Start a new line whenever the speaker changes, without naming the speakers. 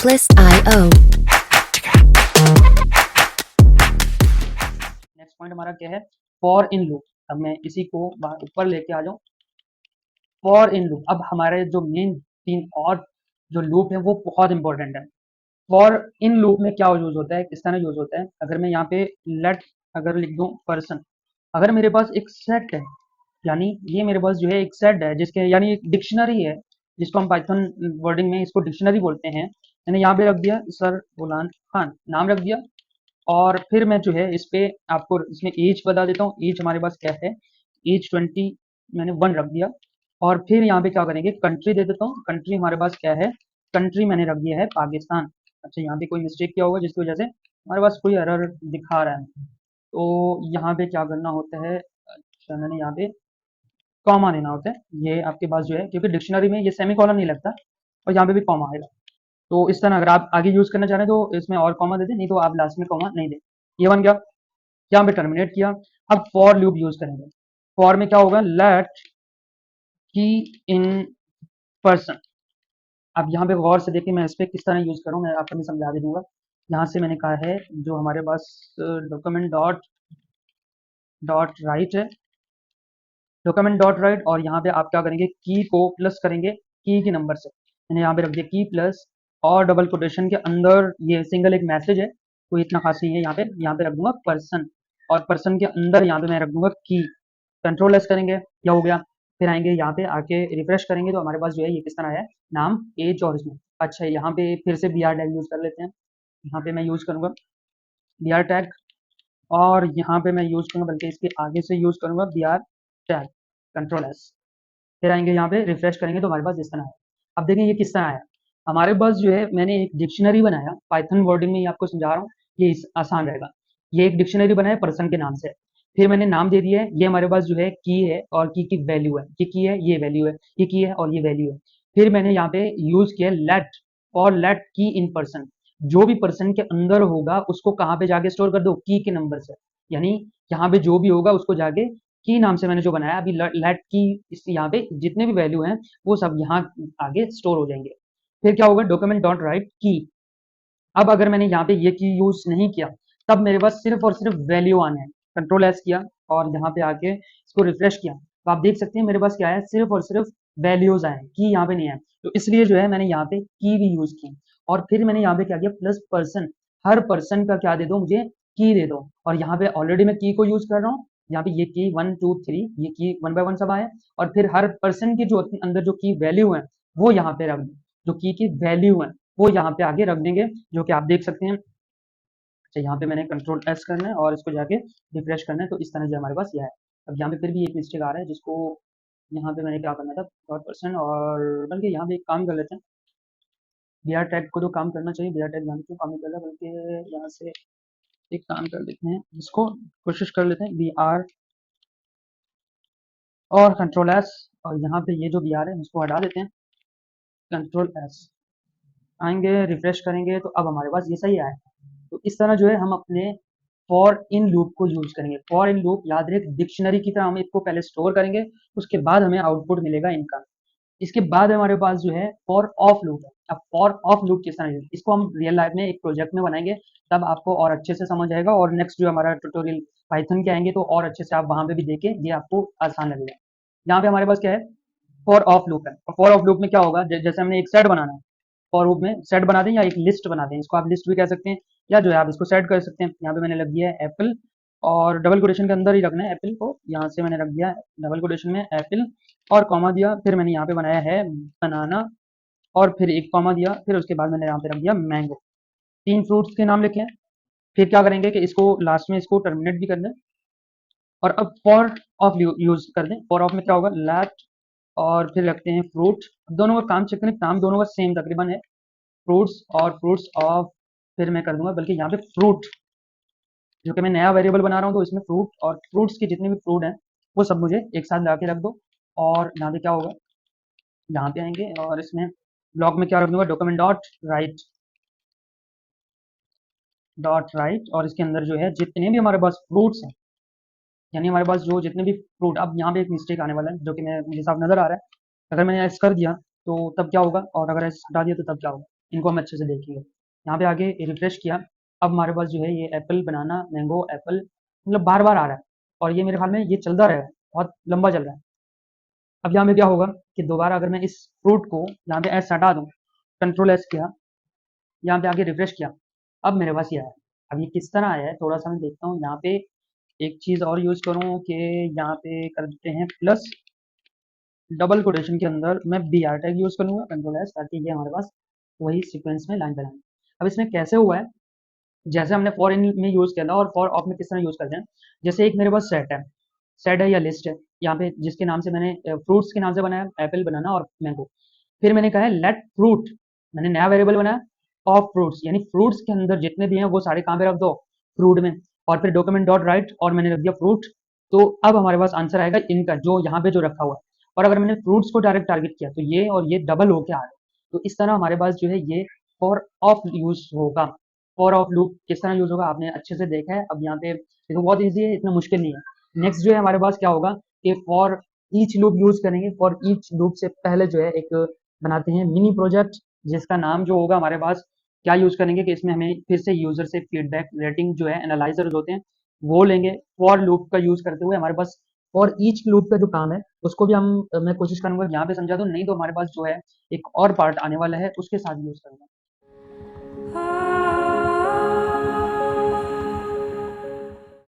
Artlist.io।
Next point हमारा क्या है, फॉर इन लूप। अब मैं इसी को ऊपर लेके आ जाऊं, फॉर इन लूप। अब हमारे जो मेन 3 और जो लूप है वो बहुत इंपॉर्टेंट है। फॉर इन लूप में क्या यूज होता है, किस तरह यूज होता है, अगर मैं यहाँ पे लेट अगर लिख दूं पर्सन, अगर मेरे पास एक सेट है, यानी ये मेरे पास जो है एक सेट है जिसके यानी एक डिक्शनरी है, जिसको हम पाइथन वर्डिंग में इसको डिक्शनरी बोलते हैं। मैंने यहाँ पे रख दिया सर गुलाम खान नाम रख दिया, और फिर मैं जो है इस पे आपको इसमें एज बता देता हूँ। एज हमारे पास क्या है, एज 20 मैंने 1 रख दिया। और फिर यहाँ पे क्या करेंगे, कंट्री दे देता हूँ। कंट्री हमारे पास क्या है, कंट्री मैंने रख दिया है पाकिस्तान। अच्छा, यहाँ पे कोई मिस्टेक किया होगा जिसकी वजह से हमारे पास कोई एरर दिखा रहा है, तो यहाँ पे क्या करना होता है, अच्छा मैंने यहाँ पे कॉमा देना होता है। ये आपके पास जो है, क्योंकि डिक्शनरी में ये सेमी कॉलन नहीं लगता, और यहाँ पे भी कॉमा आएगा। तो इस तरह अगर आप आगे यूज करना चाह रहे हैं तो इसमें और कॉमा दे दें, नहीं तो आप लास्ट में कॉमा नहीं दें। ये बन गया, यहाँ पे टर्मिनेट किया। अब फॉर लूप यूज करेंगे। फॉर में क्या होगा, लेट की इन पर्सन। अब यहाँ पे गौर से देखिए, मैं इस पे किस तरह यूज करूँ, मैं आपको समझा भी दूंगा। यहाँ से मैंने कहा है जो हमारे पास डॉक्यूमेंट डॉट डॉट राइट है, डॉक्यूमेंट डॉट राइट, और यहाँ पे आप क्या करेंगे, की को प्लस करेंगे की के नंबर से। मैंने यहाँ पे रख दिया की प्लस, और डबल कोटेशन के अंदर ये सिंगल एक मैसेज है, कोई इतना खास नहीं है। यहाँ पे रख दूंगा पर्सन, और पर्सन के अंदर यहाँ पे मैं रख दूंगा की। कंट्रोल एस करेंगे, क्या हो गया। फिर आएंगे यहाँ पे आके रिफ्रेश करेंगे तो हमारे पास जो है ये किस तरह है, नाम एज और इसमें। अच्छा, यहाँ पे फिर से बी आर टैग यूज कर लेते हैं। यहाँ पे मैं यूज करूंगा बी आर टैग, और यहाँ पे मैं यूज करूंगा, बल्कि इसके आगे से यूज करूंगा B R tag, control S. फिर आएंगे यहाँ पे रिफ्रेश करेंगे तो हमारे पास इस तरह है। अब देखिए ये किस तरह आया, हमारे पास जो है मैंने एक डिक्शनरी बनाया, पाइथन वर्डिंग में ये आपको समझा रहा हूँ, ये आसान रहेगा। ये एक डिक्शनरी बनाया पर्सन के नाम से, फिर मैंने नाम दे दिया है, ये हमारे पास जो है की है, और की वैल्यू है, ये की है, ये वैल्यू है, ये की है और ये वैल्यू है। फिर मैंने यहाँ पे यूज किया लेट, और लेट की इन पर्सन। जो भी पर्सन के अंदर होगा उसको कहाँ पे जाके स्टोर कर दो, की के नंबर से। यानी यहाँ पे जो भी होगा उसको जाके की नाम से मैंने जो बनाया अभी लेट की, इस यहाँ पे जितने भी वैल्यू हैं वो सब यहाँ आगे स्टोर हो जाएंगे। फिर क्या होगा, डॉक्यूमेंट डॉट राइट की। अब अगर मैंने यहाँ पे ये की यूज नहीं किया, तब मेरे पास सिर्फ और सिर्फ वैल्यू आने हैं। कंट्रोल एस किया और यहाँ पे आके इसको रिफ्रेश किया, तो आप देख सकते हैं मेरे पास क्या है, सिर्फ और सिर्फ वैल्यूज आए, की यहाँ पे नहीं है। तो इसलिए जो है मैंने यहाँ पे की भी यूज की, और फिर मैंने यहाँ पे क्या किया, प्लस पर्सन। हर पर्सन का क्या दे दो, मुझे की दे दो। और यहाँ पे ऑलरेडी मैं की को यूज कर रहा हूँ, यहाँ पे ये की 1 2 3, ये की 1 बाय 1 सब आए। और फिर हर पर्सन की जो अंदर जो की वैल्यू है वो यहाँ पे रख दो, जो की वैल्यू है वो यहाँ पे आगे रख देंगे, जो कि आप देख सकते हैं। अच्छा, यहाँ पे मैंने कंट्रोल एस करना है और इसको जाके रिफ्रेश करना है, तो इस तरह से हमारे पास यह है। अब यहाँ पे फिर भी एक मिस्टेक आ रहा है, जिसको यहाँ पे मैंने क्या करना था, डॉट पर्सन, और बल्कि यहाँ पे एक काम कर लेते हैं, बी आर टैग को तो काम करना चाहिए, बी आर टैग यहाँ पे क्यों काम नहीं कर रहा, बल्कि यहाँ से एक काम कर लेते हैं, इसको कोशिश कर लेते हैं बी आर और कंट्रोल एस, और यहाँ पे ये जो बी आर है इसको हटा देते हैं, कंट्रोल एस। आएंगे रिफ्रेश करेंगे तो अब हमारे पास ये सही आया। तो इस तरह जो है हम अपने फॉर इन लूप को यूज करेंगे। फॉर इन लूप याद रहे डिक्शनरी की तरह हम इसको पहले स्टोर करेंगे, उसके बाद हमें आउटपुट मिलेगा इनका। इसके बाद हमारे पास जो है फॉर ऑफ लूप है। अब फॉर ऑफ लूप किस तरह है, इसको हम रियल लाइफ में एक प्रोजेक्ट में बनाएंगे, तब आपको और अच्छे से समझ आएगा, और नेक्स्ट जो हमारा ट्यूटोरियल पाइथन के आएंगे तो और अच्छे से आप वहां पे भी देखें, ये आपको आसान लगेगा। यहाँ पे हमारे पास क्या है, फॉर ऑफ लूप है, और फॉर ऑफ लूप में क्या होगा, जैसे हमने एक सेट बनाना है, फॉर लूप में सेट बना दें या एक लिस्ट बना दें, इसको आप लिस्ट भी कह सकते हैं, या जो है आप इसको सेट कर सकते हैं। यहाँ पे मैंने लग दिया है एप्पल, और डबल कोटेशन के अंदर ही रखना है एप्पल को, यहाँ से मैंने रख दिया डबल कोटेशन में एप्पल, और कॉमा दिया। फिर मैंने यहाँ पे बनाया है बनाना, और फिर एक कॉमा दिया, फिर उसके बाद मैंने यहाँ पे रख दिया मैंगो। 3 फ्रूट्स के नाम लिखे हैं। फिर क्या करेंगे कि इसको लास्ट में इसको टर्मिनेट भी कर दें, और अब फॉर ऑफ यूज कर दें। फॉर ऑफ में क्या होगा, लेट, और फिर रखते हैं फ्रूट। दोनों का काम चेक करें, काम दोनों का सेम तकरीबन है, फ्रूट्स और फ्रूट्स ऑफ। फिर मैं कर दूंगा, बल्कि यहाँ पे फ्रूट, जो कि मैं नया वेरिएबल बना रहा हूँ, तो इसमें फ्रूट और फ्रूट्स के जितने भी फ्रूट हैं वो सब मुझे एक साथ ला के रख दो। और यहाँ पे क्या होगा, यहाँ पे आएंगे और इसमें ब्लॉक में क्या रख दूंगा, डॉक्यूमेंट डॉट राइट, और इसके अंदर जो है जितने भी हमारे पास फ्रूट्स हैं, यानी हमारे पास जो जितने भी फ्रूट। अब यहाँ पे एक मिस्टेक आने वाला है, जो कि मैं मुझे साफ नजर आ रहा है। अगर मैंने ऐसा कर दिया तो तब क्या होगा, और अगर ऐसा हटा दिया तो तब क्या होगा, इनको हम अच्छे से देखेंगे। यहाँ पे आगे रिफ्रेश किया, अब हमारे पास जो है ये एप्पल, बनाना, मैंगो, एप्पल मतलब बार-बार आ रहा है और ये मेरे ख्याल में ये चलता रहेगा, बहुत लंबा चल रहा है। अब यहाँ पे क्या होगा कि दोबारा अगर मैं इस फ्रूट को यहाँ पे एस हटा दूँ, कंट्रोल एस किया, यहाँ पे आके रिफ्रेश किया, अब मेरे पास ये आया। अब ये किस तरह आया है थोड़ा-सा मैं देखता हूँ। यहाँ पे एक चीज़ और यूज़ करूँ कि यहाँ पे कर देते हैं प्लस डबल कोटेशन के अंदर मैं बी आर टैग यूज़ करूँगा, कंट्रोल एस, ताकि ये हमारे पास वही सीक्वेंस में लाइन बाय लाइन। अब इसमें कैसे हुआ है, जैसे हमने फॉर इन में यूज़ किया था और फॉर ऑफ में किस तरह यूज़ करते हैं। जैसे एक मेरे पास सेट है या लिस्ट है, यहाँ पे जिसके नाम से मैंने फ्रूट्स के नाम से बनाया एप्पल, बनाना और मैंगो। फिर मैंने कहा है लेट फ्रूट, मैंने नया वेरिएबल बनाया ऑफ फ्रूट्स, यानी फ्रूट्स के अंदर जितने भी हैं वो सारे कहाँ पे रख दो, फ्रूट में। और फिर डॉक्यूमेंट डॉट राइट और मैंने रख दिया फ्रूट। तो अब हमारे पास आंसर आएगा इनका जो यहाँ पे जो रखा हुआ है। और अगर मैंने फ्रूट्स को डायरेक्ट टारगेट किया तो ये और ये डबल होके आ रहा है। तो इस तरह हमारे पास जो है ये फॉर ऑफ यूज होगा। फॉर ऑफ लूप किस तरह यूज होगा आपने अच्छे से देखा है। अब यहाँ पे देखो बहुत ईजी है, इतना मुश्किल नहीं है। नेक्स्ट जो है हमारे पास क्या होगा कि फॉर ईच लूप यूज करेंगे। फॉर ईच लूप से पहले जो है एक बनाते हैं मिनी प्रोजेक्ट, जिसका नाम जो होगा हमारे पास क्या यूज करेंगे कि इसमें हमें फिर से यूजर से फीडबैक रेटिंग जो है एनालाइजर होते हैं वो लेंगे। फॉर लूप का यूज करते हुए हमारे पास फॉर ईच लूप का जो काम है उसको भी हम मैं कोशिश करूंगा यहाँ पे समझा दूं, नहीं तो हमारे पास जो है एक और पार्ट आने वाला है उसके साथ यूज करूंगा।